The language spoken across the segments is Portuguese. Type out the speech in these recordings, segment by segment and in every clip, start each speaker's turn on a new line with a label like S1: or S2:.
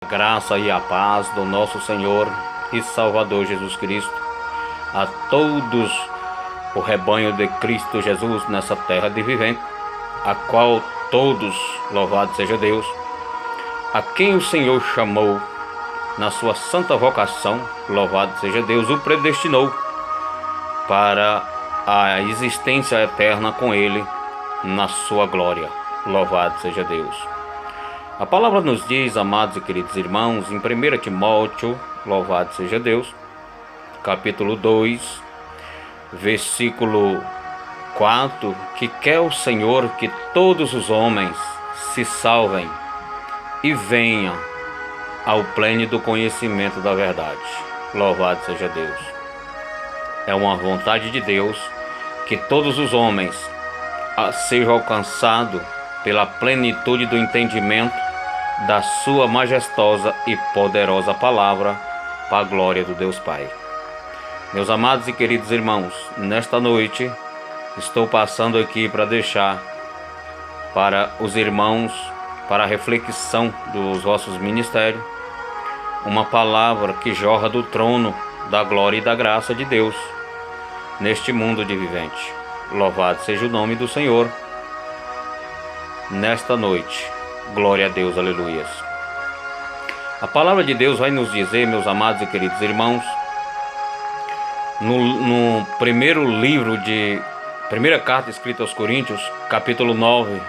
S1: A graça e a paz do nosso Senhor e Salvador Jesus Cristo a todos o rebanho de Cristo Jesus nessa terra de vivente, a qual todos, louvado seja Deus, a quem o Senhor chamou na sua santa vocação, louvado seja Deus, o predestinou para a existência eterna com Ele na sua glória, louvado seja Deus. A palavra nos diz, amados e queridos irmãos, em 1 Timóteo, louvado seja Deus, capítulo 2, versículo 4, que quer o Senhor que todos os homens se salvem e venham ao pleno do conhecimento da verdade. Louvado seja Deus. É uma vontade de Deus que todos os homens sejam alcançados pela plenitude do entendimento da sua majestosa e poderosa palavra, para a glória do Deus Pai. Meus amados e queridos irmãos, nesta noite estou passando aqui para deixar para os irmãos, para a reflexão dos vossos ministérios, uma palavra que jorra do trono da glória e da graça de Deus neste mundo de vivente. Louvado seja o nome do Senhor nesta noite. Glória a Deus, aleluias. A palavra de Deus vai nos dizer, meus amados e queridos irmãos, no primeiro livro de primeira carta escrita aos Coríntios, capítulo 9,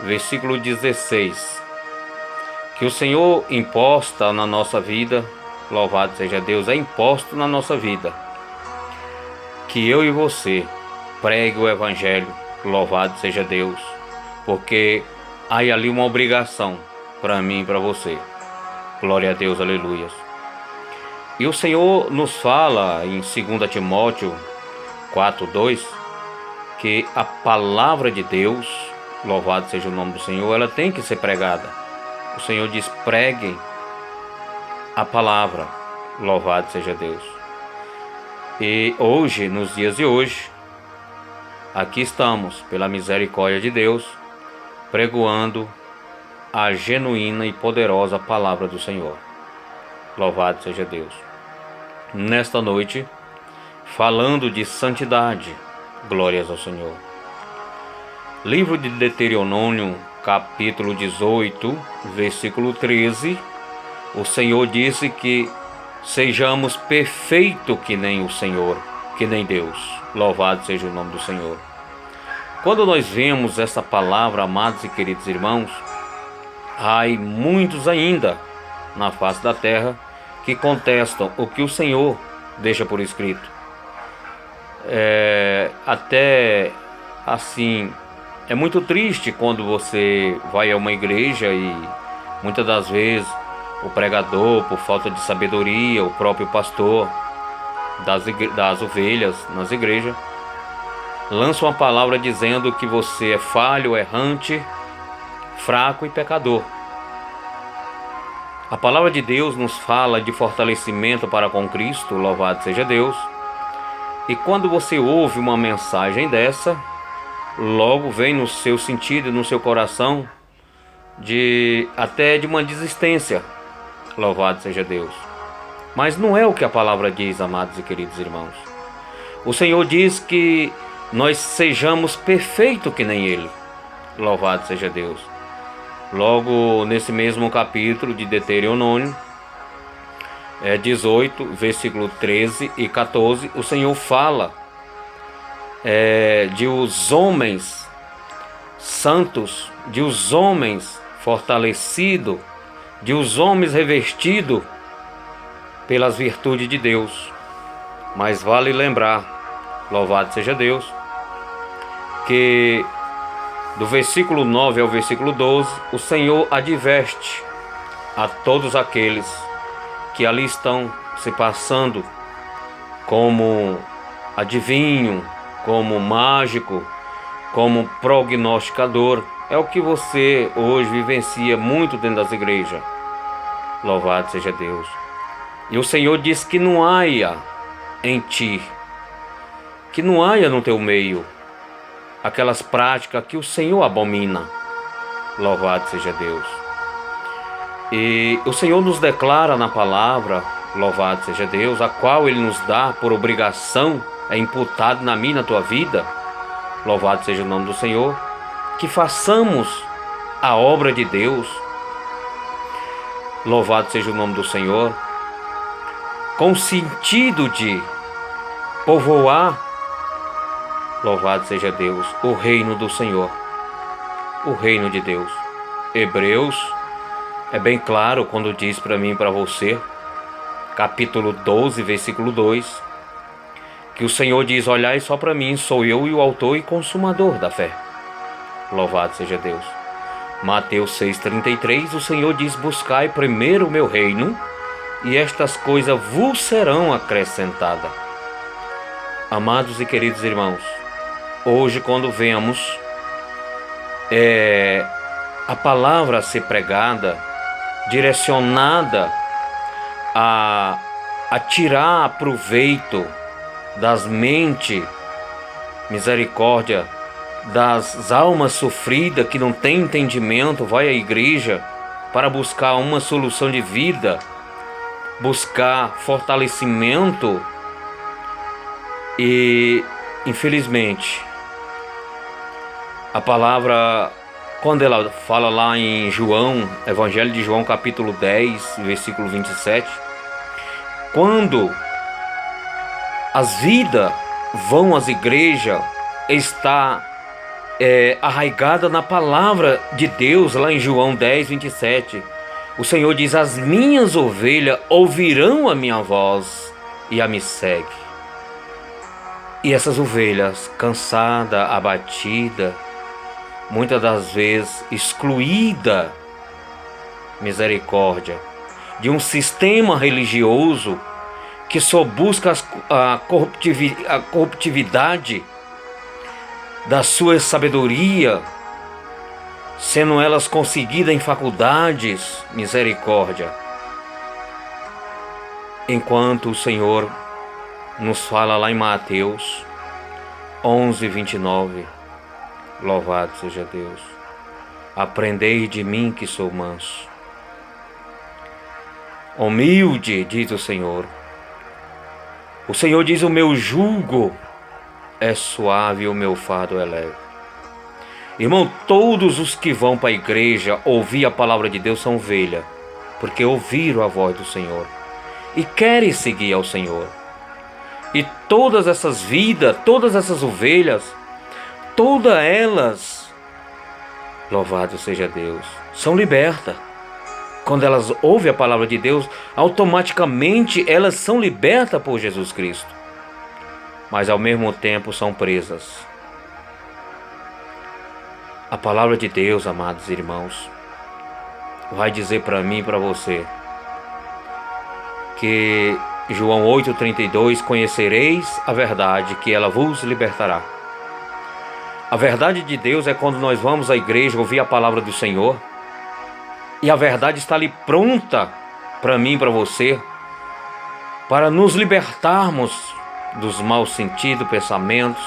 S1: versículo 16, que o Senhor imposta na nossa vida, louvado seja Deus, é imposto na nossa vida, que eu e você pregue o Evangelho, louvado seja Deus, porque há ali uma obrigação para mim e para você. Glória a Deus, aleluias. E o Senhor nos fala em 2 Timóteo 4:2 que a palavra de Deus, louvado seja o nome do Senhor, ela tem que ser pregada. O Senhor diz: preguem a palavra, louvado seja Deus. E hoje, nos dias de hoje, aqui estamos, pela misericórdia de Deus, pregoando a genuína e poderosa palavra do Senhor. Louvado seja Deus. Nesta noite, falando de santidade, glórias ao Senhor. Livro de Deuteronômio, capítulo 18, versículo 13, o Senhor disse que sejamos perfeitos que nem o Senhor, que nem Deus. Louvado seja o nome do Senhor. Quando nós vemos essa palavra, amados e queridos irmãos, há muitos ainda na face da terra que contestam o que o Senhor deixa por escrito. Até assim, é muito triste quando você vai a uma igreja e muitas das vezes o pregador, por falta de sabedoria, o próprio pastor das ovelhas nas igrejas, lança uma palavra dizendo que você é falho, errante, fraco e pecador. A palavra de Deus nos fala de fortalecimento para com Cristo, louvado seja Deus. E quando você ouve uma mensagem dessa, logo vem no seu sentido, no seu coração, até de uma desistência, louvado seja Deus. Mas não é o que a palavra diz, amados e queridos irmãos. O Senhor diz que nós sejamos perfeitos que nem Ele, louvado seja Deus. Logo nesse mesmo capítulo de Deuteronômio 18, versículo 13 e 14, o Senhor fala de os homens santos, de os homens fortalecidos, de os homens revestidos pelas virtudes de Deus. Mas vale lembrar, louvado seja Deus, que do versículo 9 ao versículo 12, o Senhor adverte a todos aqueles que ali estão se passando como adivinho, como mágico, como prognosticador. É o que você hoje vivencia muito dentro das igrejas. Louvado seja Deus. E o Senhor diz que não haja em ti, que não haja no teu meio aquelas práticas que o Senhor abomina. Louvado seja Deus. E o Senhor nos declara na palavra, louvado seja Deus, a qual Ele nos dá por obrigação, é imputado na minha e na tua vida, louvado seja o nome do Senhor, que façamos a obra de Deus, louvado seja o nome do Senhor, com o sentido de povoar, louvado seja Deus, o reino do Senhor, o reino de Deus. Hebreus é bem claro quando diz para mim e para você, capítulo 12, versículo 2, que o Senhor diz: olhai só para mim, sou eu e o autor e consumador da fé. Louvado seja Deus. Mateus 6,33, o Senhor diz: buscai primeiro o meu reino, e estas coisas vos serão acrescentadas. Amados e queridos irmãos, hoje quando vemos a palavra a ser pregada, direcionada a tirar proveito das mentes, misericórdia, das almas sofridas que não tem entendimento, vai à igreja para buscar uma solução de vida, buscar fortalecimento, e infelizmente a palavra, quando ela fala lá em João, Evangelho de João capítulo 10, versículo 27, quando as vidas vão às igrejas, está arraigada na palavra de Deus, lá em João 10, 27. O Senhor diz: as minhas ovelhas ouvirão a minha voz e a me seguem. E essas ovelhas, cansada, abatida, muitas das vezes excluída, misericórdia, de um sistema religioso que só busca a corruptividade da sua sabedoria, sendo elas conseguidas em faculdades, misericórdia. Enquanto o Senhor nos fala lá em Mateus 11, 29, louvado seja Deus, aprendei de mim que sou manso, humilde, diz o Senhor. O Senhor diz: o meu jugo é suave e o meu fardo é leve. Irmão, todos os que vão para a igreja ouvir a palavra de Deus são ovelha, porque ouviram a voz do Senhor e querem seguir ao Senhor. E todas essas vidas, todas essas ovelhas, todas elas, louvado seja Deus, são libertas. Quando elas ouvem a palavra de Deus, automaticamente elas são libertas por Jesus Cristo. Mas ao mesmo tempo são presas. A palavra de Deus, amados irmãos, vai dizer para mim e para você que João 8,32, conhecereis a verdade, que ela vos libertará. A verdade de Deus é quando nós vamos à igreja ouvir a palavra do Senhor, e a verdade está ali pronta para mim e para você, para nos libertarmos dos maus sentidos, pensamentos,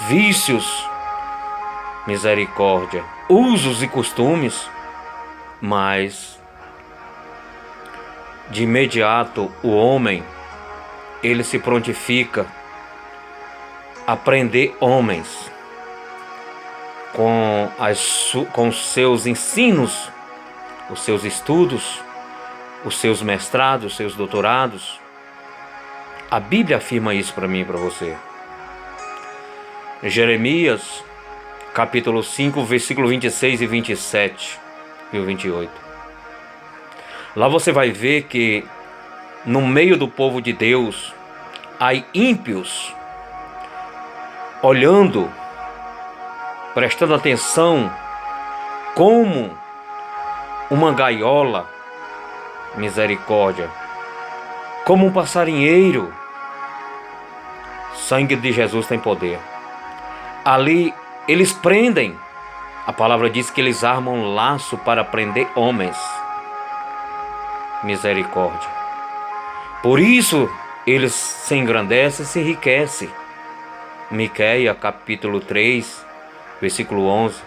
S1: vícios, misericórdia, usos e costumes. Mas de imediato o homem, ele se prontifica a prender homens com os seus ensinos, os seus estudos, os seus mestrados, os seus doutorados. A Bíblia afirma isso para mim e para você. Jeremias, capítulo 5, versículo 26 e 27 e o 28. Lá você vai ver que no meio do povo de Deus há ímpios olhando, prestando atenção, como uma gaiola, misericórdia, como um passarinheiro. Sangue de Jesus tem poder. Ali eles prendem. A palavra diz que eles armam um laço para prender homens. Misericórdia. Por isso eles se engrandecem e se enriquecem. Miqueias capítulo 3, versículo 11.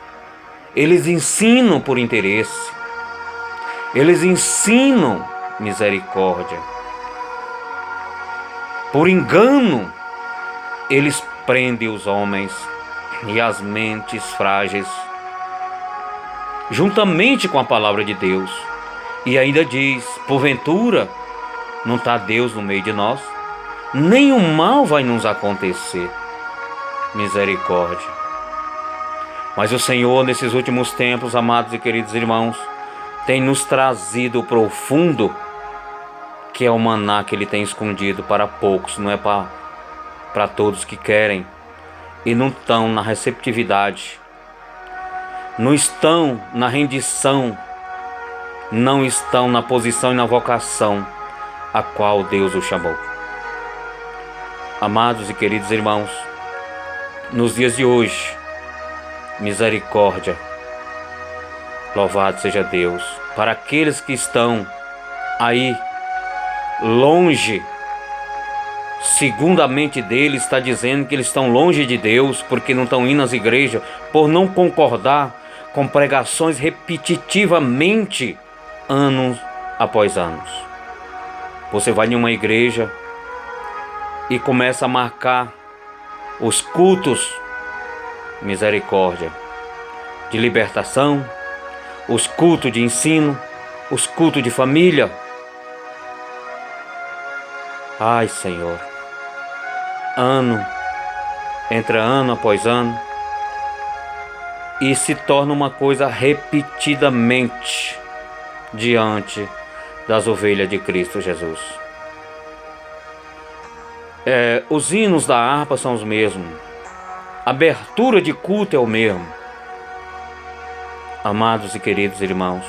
S1: Eles ensinam por interesse. Eles ensinam misericórdia. Por engano, eles prendem os homens e as mentes frágeis, juntamente com a palavra de Deus. E ainda diz: porventura, não está Deus no meio de nós? Nenhum mal vai nos acontecer. Misericórdia. Mas o Senhor, nesses últimos tempos, amados e queridos irmãos, tem nos trazido o profundo, que é o maná que Ele tem escondido para poucos, não é para todos que querem e não estão na receptividade, não estão na rendição, não estão na posição e na vocação a qual Deus o chamou. Amados e queridos irmãos, nos dias de hoje, misericórdia, louvado seja Deus, para aqueles que estão aí longe, segundo a mente deles, está dizendo que eles estão longe de Deus, porque não estão indo às igrejas, por não concordar com pregações repetitivamente, anos após anos. Você vai em uma igreja e começa a marcar os cultos, misericórdia, de libertação, os cultos de ensino, os cultos de família. Ai, Senhor, entra ano após ano, e se torna uma coisa repetidamente diante das ovelhas de Cristo Jesus. Os hinos da harpa são os mesmos, a abertura de culto é o mesmo. Amados e queridos irmãos,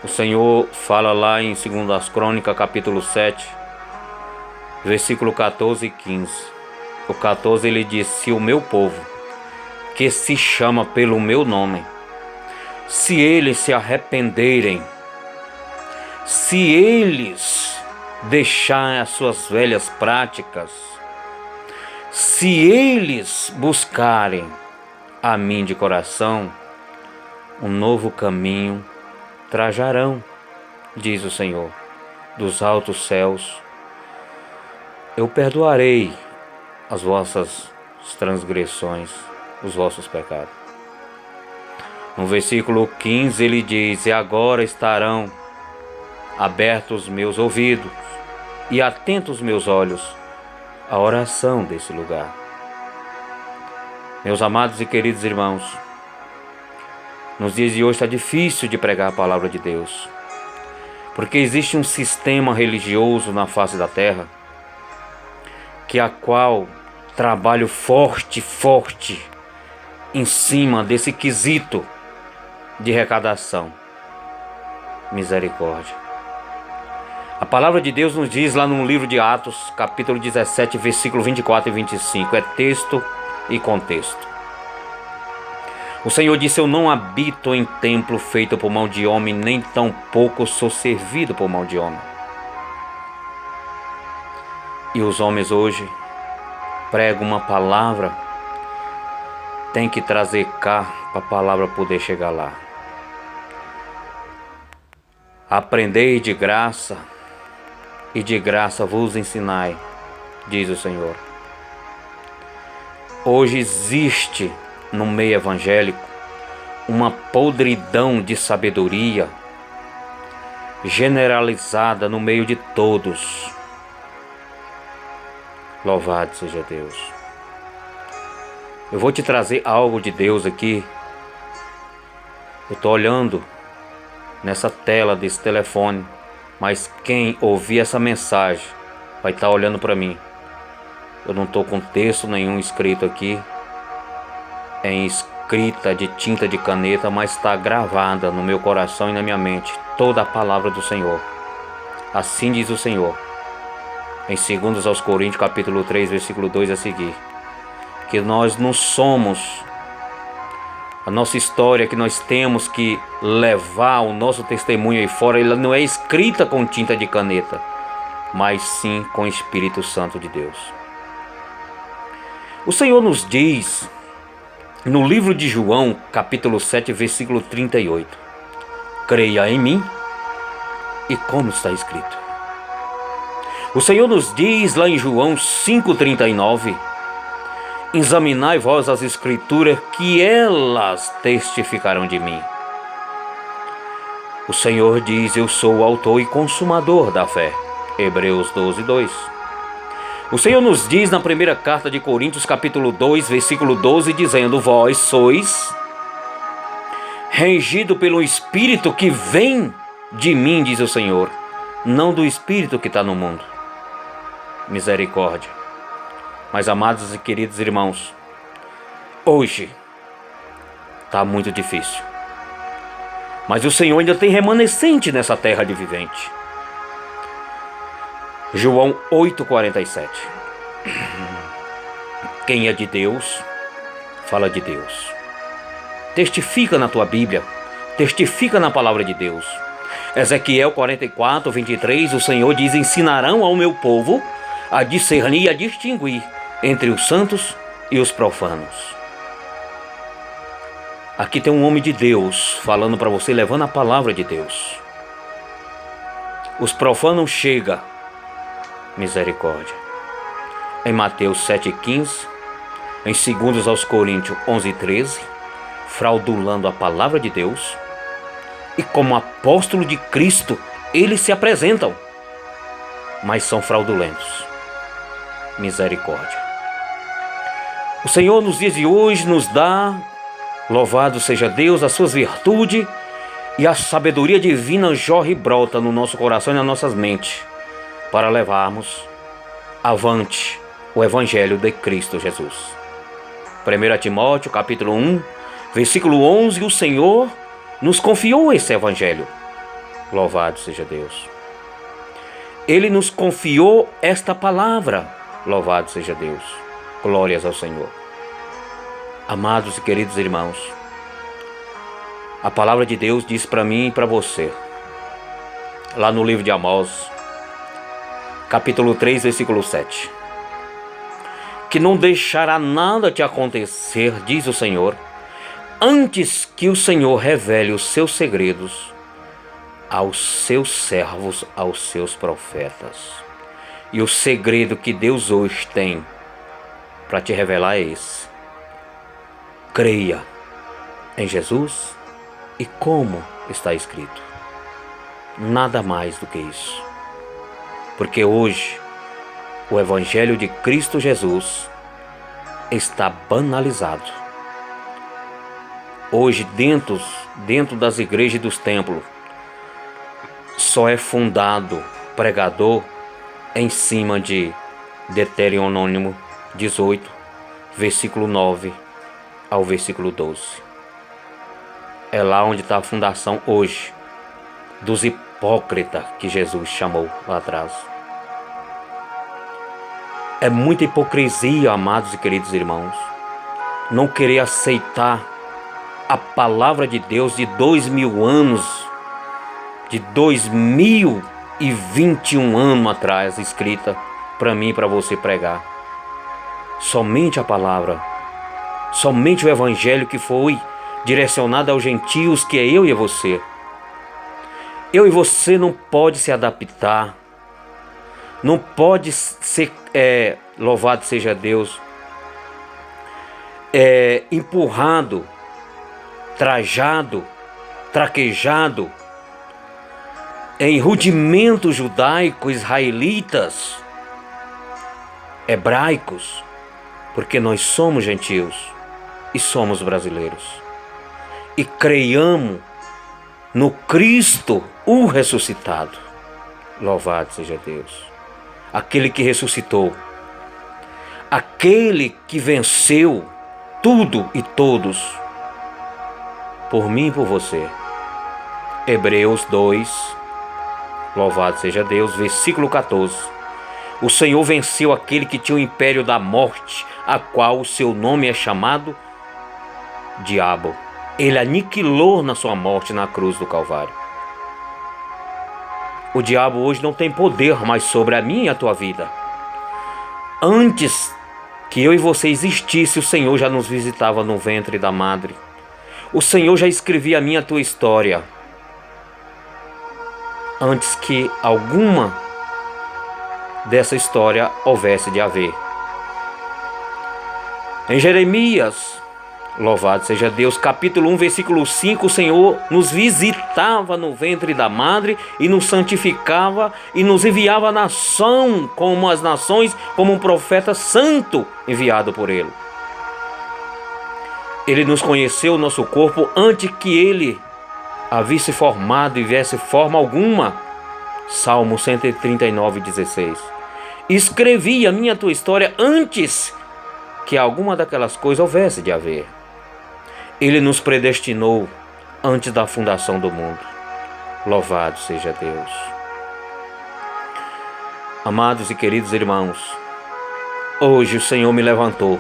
S1: o Senhor fala lá em 2 Crônicas, capítulo 7, versículo 14 e 15. O 14 ele diz: se o meu povo, que se chama pelo meu nome, se eles se arrependerem, se eles deixarem as suas velhas práticas, se eles buscarem a mim de coração, um novo caminho trajarão, diz o Senhor, dos altos céus. Eu perdoarei as vossas transgressões, os vossos pecados. No versículo 15 ele diz: e agora estarão abertos os meus ouvidos e atentos os meus olhos à oração desse lugar. Meus amados e queridos irmãos, nos dias de hoje está difícil de pregar a palavra de Deus, porque existe um sistema religioso na face da terra, que a qual trabalho forte em cima desse quesito de arrecadação. Misericórdia. A palavra de Deus nos diz lá no livro de Atos, capítulo 17, versículo 24 e 25, é texto e contexto. O Senhor disse: eu não habito em templo feito por mão de homem, nem tampouco sou servido por mão de homem. E os homens hoje pregam uma palavra, tem que trazer cá para a palavra poder chegar lá. Aprendei de graça, e de graça vos ensinai, diz o Senhor. Hoje existe no meio evangélico uma podridão de sabedoria generalizada no meio de todos. Louvado seja Deus. Eu vou te trazer algo de Deus aqui. Eu estou olhando nessa tela desse telefone, mas quem ouvir essa mensagem vai estar olhando para mim. Eu não estou com texto nenhum escrito aqui, em escrita de tinta de caneta, mas está gravada no meu coração e na minha mente toda a palavra do Senhor. Assim diz o Senhor, em 2 aos Coríntios, capítulo 3, versículo 2 a seguir, que nós não somos, a nossa história que nós temos que levar o nosso testemunho aí fora, ela não é escrita com tinta de caneta, mas sim com o Espírito Santo de Deus. O Senhor nos diz no livro de João, capítulo 7, versículo 38: creia em mim e como está escrito. O Senhor nos diz lá em João 5,39: examinai vós as Escrituras, que elas testificarão de mim. O Senhor diz: eu sou o autor e consumador da fé. Hebreus 12:2. O Senhor nos diz na primeira carta de Coríntios, capítulo 2, versículo 12, dizendo: vós sois regido pelo Espírito que vem de mim, diz o Senhor, não do Espírito que está no mundo. Misericórdia. Mas, amados e queridos irmãos, hoje está muito difícil. Mas o Senhor ainda tem remanescente nessa terra de vivente. João 8,47. Quem é de Deus, fala de Deus. Testifica na tua Bíblia, testifica na palavra de Deus. Ezequiel 44:23, o Senhor diz: ensinarão ao meu povo a discernir e a distinguir entre os santos e os profanos. Aqui tem um homem de Deus falando para você, levando a palavra de Deus. Os profanos chegam, misericórdia, em Mateus 7,15, em 2 aos Coríntios 11,13, fraudulando a palavra de Deus, e como apóstolo de Cristo, eles se apresentam, mas são fraudulentos. Misericórdia. O Senhor nos dias de hoje nos dá, louvado seja Deus, as suas virtudes, e a sabedoria divina jorre e brota no nosso coração e nas nossas mentes, para levarmos avante o Evangelho de Cristo Jesus. 1 Timóteo capítulo 1, versículo 11, o Senhor nos confiou esse Evangelho. Louvado seja Deus. Ele nos confiou esta palavra. Louvado seja Deus. Glórias ao Senhor. Amados e queridos irmãos, a palavra de Deus diz para mim e para você, lá no livro de Amós, capítulo 3, versículo 7, que não deixará nada te acontecer, diz o Senhor, antes que o Senhor revele os seus segredos aos seus servos, aos seus profetas. E o segredo que Deus hoje tem para te revelar é esse: creia em Jesus e como está escrito. Nada mais do que isso. Porque hoje o Evangelho de Cristo Jesus está banalizado. Hoje dentro das igrejas e dos templos só é fundado pregador em cima de Deuteronômio 18, versículo 9 ao versículo 12. É lá onde está a fundação hoje dos hipócritas que Jesus chamou lá atrás. É muita hipocrisia, amados e queridos irmãos, não querer aceitar a palavra de Deus de 2000 anos, de 2021 anos atrás, escrita para mim e para você pregar. Somente a palavra, somente o Evangelho que foi direcionado aos gentios, que é eu e você. Eu e você não pode se adaptar, não pode ser, louvado seja Deus, empurrado, trajado, traquejado em rudimentos judaicos, israelitas, hebraicos, porque nós somos gentios e somos brasileiros. E creiamos no Cristo, o ressuscitado. Louvado seja Deus. Aquele que ressuscitou. Aquele que venceu tudo e todos. Por mim e por você. Hebreus 2, louvado seja Deus, versículo 14. O Senhor venceu aquele que tinha o império da morte, a qual o seu nome é chamado Diabo. Ele aniquilou na sua morte na cruz do Calvário. O diabo hoje não tem poder mais sobre a minha e a tua vida. Antes que eu e você existisse, o Senhor já nos visitava no ventre da madre. O Senhor já escrevia a minha e a tua história. antes que alguma dessa história houvesse de haver. Em Jeremias, louvado seja Deus, capítulo 1, versículo 5, o Senhor nos visitava no ventre da madre e nos santificava e nos enviava à nação como as nações, como um profeta santo enviado por Ele. Ele nos conheceu o nosso corpo antes que Ele havia se formado e viesse forma alguma. Salmo 139, 16. Escrevi a minha tua história antes que alguma daquelas coisas houvesse de haver. Ele nos predestinou antes da fundação do mundo. Louvado seja Deus. Amados e queridos irmãos, hoje o Senhor me levantou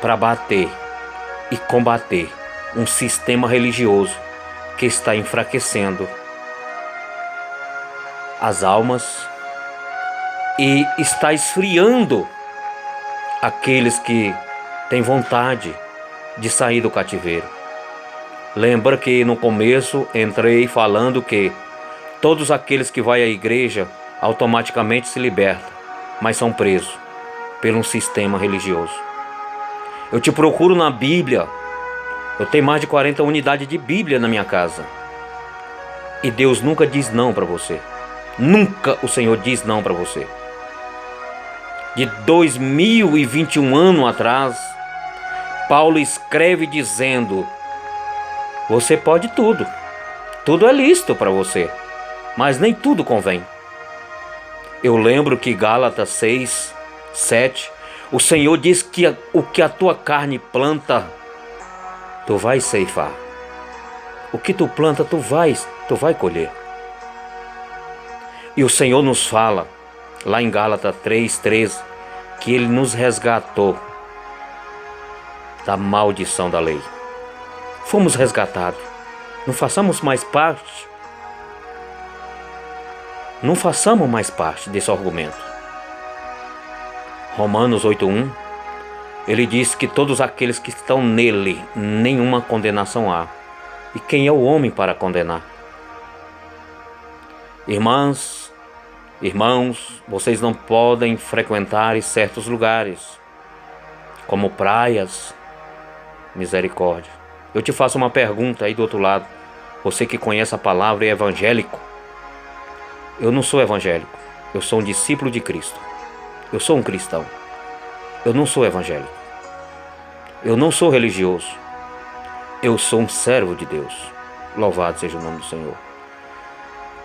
S1: para bater e combater um sistema religioso que está enfraquecendo as almas e está esfriando aqueles que têm vontade de sair do cativeiro. Lembra que no começo entrei falando que todos aqueles que vão à igreja automaticamente se libertam, mas são presos por um sistema religioso. Eu te procuro na Bíblia. Eu tenho mais de 40 unidades de Bíblia na minha casa. E Deus nunca diz não para você. Nunca o Senhor diz não para você. De 2021 anos atrás, Paulo escreve dizendo: você pode tudo. Tudo é lícito para você, mas nem tudo convém. Eu lembro que Gálatas 6, 7, o Senhor diz que o que a tua carne planta, tu vais ceifar. O que tu planta, tu vai colher. E o Senhor nos fala, lá em Gálatas 3:13, que Ele nos resgatou da maldição da lei. Fomos resgatados. Não façamos mais parte. Não façamos mais parte desse argumento. Romanos 8:1, ele diz que todos aqueles que estão nele, nenhuma condenação há. E quem é o homem para condenar? Irmãs, irmãos, vocês não podem frequentar certos lugares, como praias. Misericórdia. Eu te faço uma pergunta aí do outro lado. Você que conhece a palavra e é evangélico. Eu não sou evangélico. Eu sou um discípulo de Cristo. Eu sou um cristão. Eu não sou evangélico. Eu não sou religioso. Eu sou um servo de Deus. Louvado seja o nome do Senhor.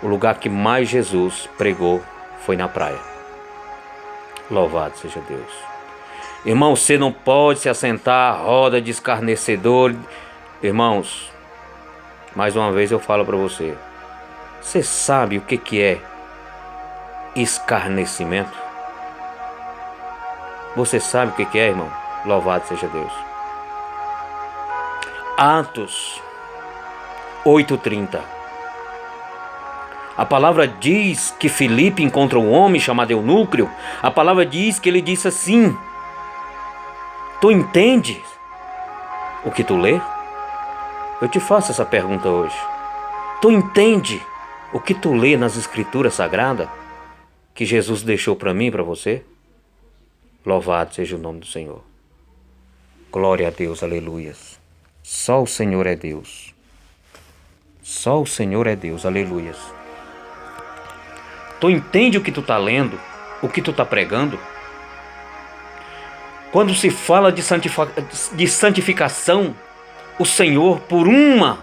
S1: O lugar que mais Jesus pregou foi na praia. Louvado seja Deus. Irmão, você não pode se assentar à roda de escarnecedor. Irmãos, mais uma vez eu falo para você. Você sabe o que é escarnecimento? Você sabe o que é, irmão? Louvado seja Deus. Atos 8:30. A palavra diz que Filipe encontra um homem chamado Eunucrio. A palavra diz que ele disse assim: tu entende o que tu lê? Eu te faço essa pergunta hoje. Tu entende o que tu lê nas Escrituras Sagradas que Jesus deixou para mim e para você? Louvado seja o nome do Senhor. Glória a Deus, aleluias. Só o Senhor é Deus. Só o Senhor é Deus, aleluias. Tu entende o que tu está lendo? O que tu está pregando? Quando se fala de santificação, o Senhor, por um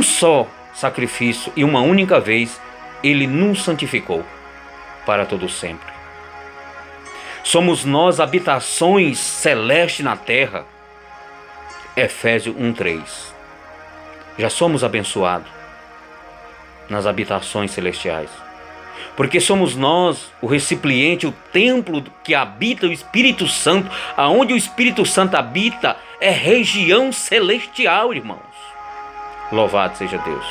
S1: só sacrifício e uma única vez, Ele nos santificou para todo sempre. Somos nós habitações celestes na terra. Efésios 1:3. Já somos abençoados nas habitações celestiais. Porque somos nós o recipiente, o templo que habita o Espírito Santo. Aonde o Espírito Santo habita é região celestial, irmãos. Louvado seja Deus.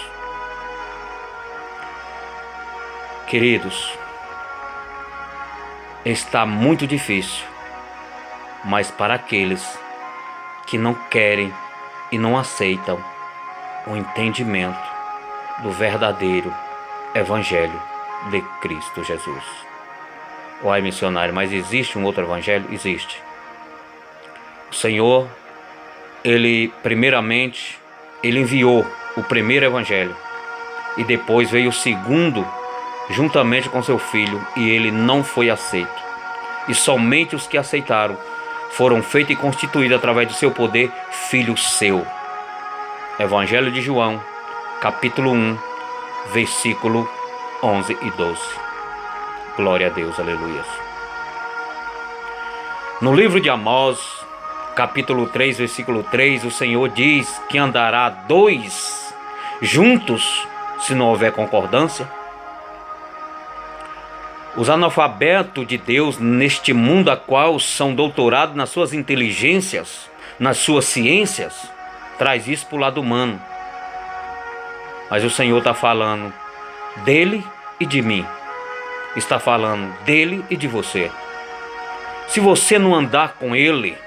S1: Queridos, está muito difícil, mas para aqueles que não querem e não aceitam o entendimento do verdadeiro Evangelho de Cristo Jesus. Uai, missionário, mas existe um outro Evangelho? Existe. O Senhor, primeiramente, Ele enviou o primeiro Evangelho e depois veio o segundo juntamente com seu Filho, e ele não foi aceito. E somente os que aceitaram foram feitos e constituídos através do seu poder filho seu. Evangelho de João, capítulo 1, versículo 11 e 12. Glória a Deus, aleluia. No livro de Amós, capítulo 3, versículo 3, o Senhor diz que andará dois juntos se não houver concordância. Os analfabetos de Deus neste mundo a qual são doutorados nas suas inteligências, nas suas ciências, traz isso para o lado humano. Mas o Senhor está falando dele e de mim. Está falando dele e de você. Se você não andar com ele,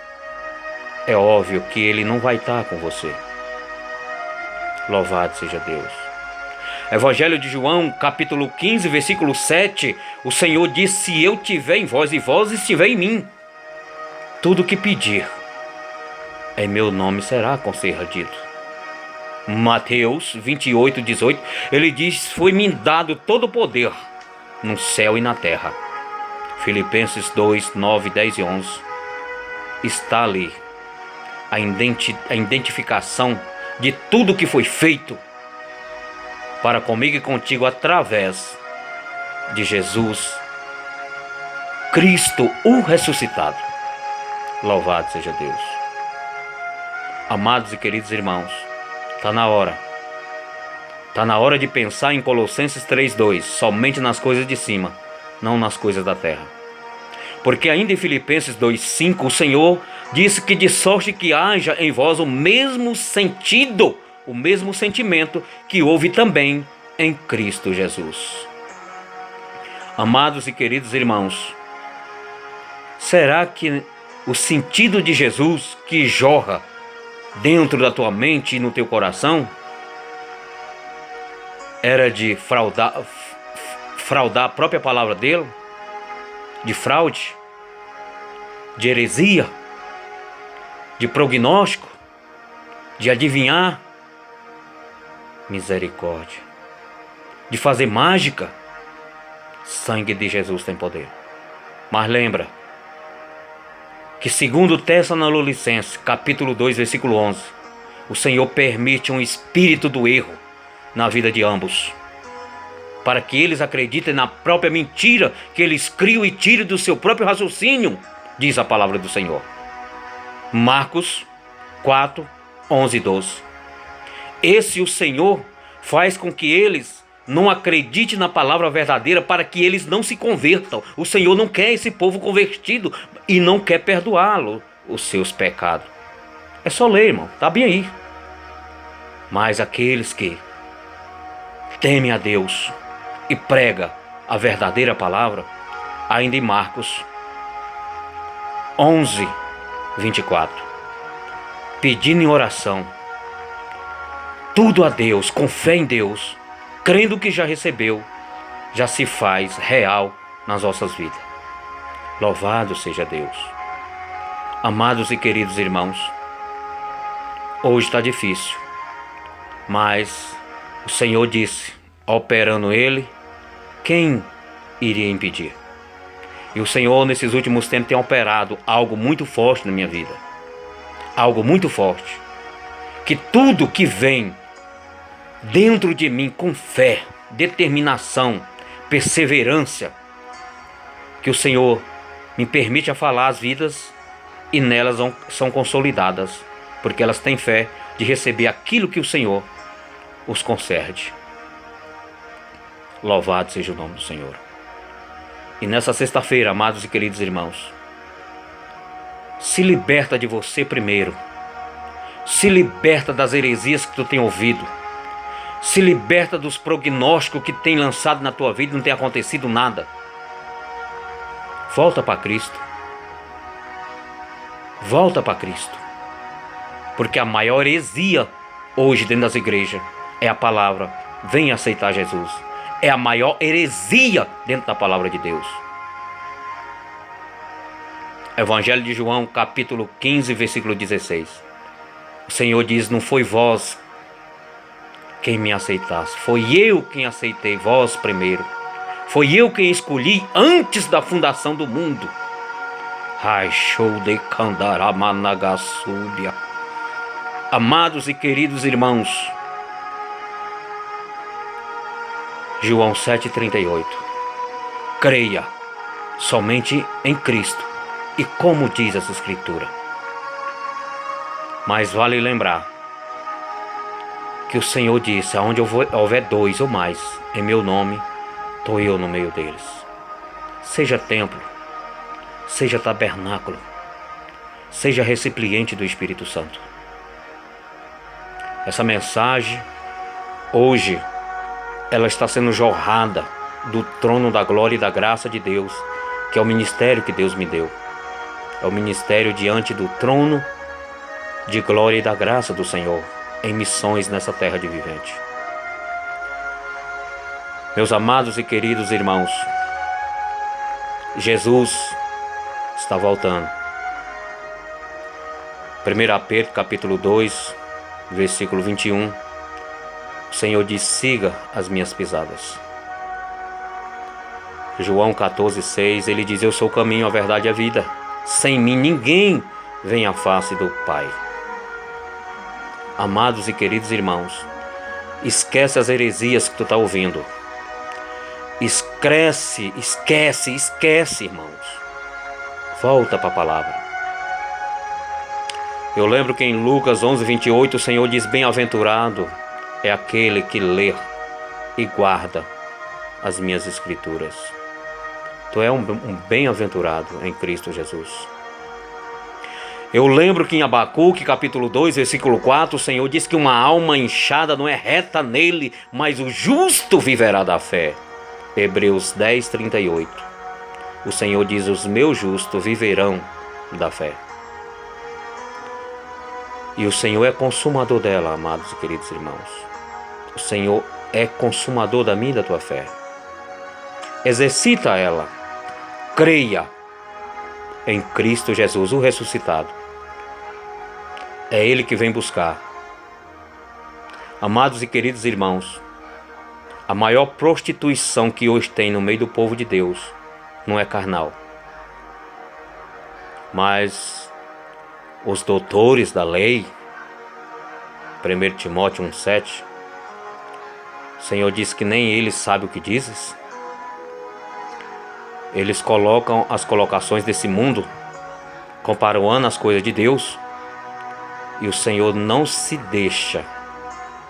S1: é óbvio que ele não vai estar com você. Louvado seja Deus. Evangelho de João, capítulo 15, versículo 7, o Senhor diz: se eu estiver em vós e vós estiver em mim, tudo que pedir em meu nome será concedido. Mateus 28, 18, ele diz: foi-me dado todo o poder no céu e na terra. Filipenses 2, 9, 10 e 11, está ali a identificação de tudo que foi feito para comigo e contigo através de Jesus Cristo, o ressuscitado. Louvado seja Deus. Amados e queridos irmãos, está na hora. Está na hora de pensar em Colossenses 3:2, somente nas coisas de cima, não nas coisas da terra. Porque ainda em Filipenses 2:5, o Senhor disse que de sorte que haja em vós o mesmo sentido, o mesmo sentimento que houve também em Cristo Jesus. Amados e queridos irmãos, será que o sentido de Jesus que jorra dentro da tua mente e no teu coração era de fraudar a própria palavra dele? De fraude? De heresia? De prognóstico? De adivinhar? Misericórdia. De fazer mágica? Sangue de Jesus tem poder. Mas lembra que segundo Tessalonicenses, capítulo 2, versículo 11, o Senhor permite um espírito do erro na vida de ambos, para que eles acreditem na própria mentira que eles criam e tiram do seu próprio raciocínio, diz a palavra do Senhor. Marcos 4, 11 e 12. Esse o Senhor faz com que eles não acreditem na palavra verdadeira, para que eles não se convertam. O Senhor não quer esse povo convertido e não quer perdoá-lo os seus pecados. É só ler, irmão, está bem aí. Mas aqueles que temem a Deus e prega a verdadeira palavra, ainda em Marcos 11, 24, pedindo em oração tudo a Deus, com fé em Deus, crendo que já recebeu, já se faz real nas nossas vidas. Louvado seja Deus. Amados e queridos irmãos, hoje está difícil, mas o Senhor disse, operando Ele, quem iria impedir? E o Senhor nesses últimos tempos tem operado algo muito forte na minha vida. Algo muito forte. Que tudo que vem dentro de mim com fé, determinação, perseverança, que o Senhor me permite a falar as vidas e nelas são consolidadas, porque elas têm fé de receber aquilo que o Senhor os concede. Louvado seja o nome do Senhor. E nessa sexta-feira, amados e queridos irmãos, se liberta de você primeiro. Se liberta das heresias que tu tem ouvido. Se liberta dos prognósticos que tem lançado na tua vida e não tem acontecido nada. Volta para Cristo. Volta para Cristo. Porque a maior heresia hoje dentro das igrejas é a palavra venha aceitar Jesus. É a maior heresia dentro da palavra de Deus. Evangelho de João, capítulo 15, versículo 16. O Senhor diz: não foi vós quem me aceitasse, foi eu quem aceitei vós primeiro. Foi eu quem escolhi antes da fundação do mundo. Raixou de Candaramanagasúbia. Amados e queridos irmãos, João 7,38. Creia somente em Cristo, e como diz essa escritura. Mas vale lembrar que o Senhor disse: aonde houver dois ou mais em meu nome, estou eu no meio deles. Seja templo, seja tabernáculo, seja recipiente do Espírito Santo. Essa mensagem, hoje, ela está sendo jorrada do trono da glória e da graça de Deus, que é o ministério que Deus me deu. É o ministério diante do trono de glória e da graça do Senhor, em missões nessa terra de vivente. Meus amados e queridos irmãos, Jesus está voltando. 1 Pedro capítulo 2, versículo 21. O Senhor diz: siga as minhas pisadas. João 14, 6, ele diz: eu sou o caminho, a verdade e a vida. Sem mim ninguém vem à face do Pai. Amados e queridos irmãos, esquece as heresias que tu está ouvindo. Esquece, irmãos. Volta para a palavra. Eu lembro que em Lucas 11, 28, o Senhor diz: bem-aventurado é aquele que lê e guarda as minhas escrituras. Tu é um bem-aventurado em Cristo Jesus. Eu lembro que em Abacuque, capítulo 2, versículo 4, o Senhor diz que uma alma inchada não é reta nele, mas o justo viverá da fé. Hebreus 10, 38. O Senhor diz: os meus justos viverão da fé. E o Senhor é consumador dela, amados e queridos irmãos. O Senhor é consumador da minha e da tua fé. Exercita ela. Creia em Cristo Jesus, o ressuscitado. É Ele que vem buscar. Amados e queridos irmãos, a maior prostituição que hoje tem no meio do povo de Deus não é carnal, mas os doutores da lei, 1 Timóteo 1,7, o Senhor diz que nem eles sabem o que dizes. Eles colocam as colocações desse mundo, comparando as coisas de Deus, e o Senhor não se deixa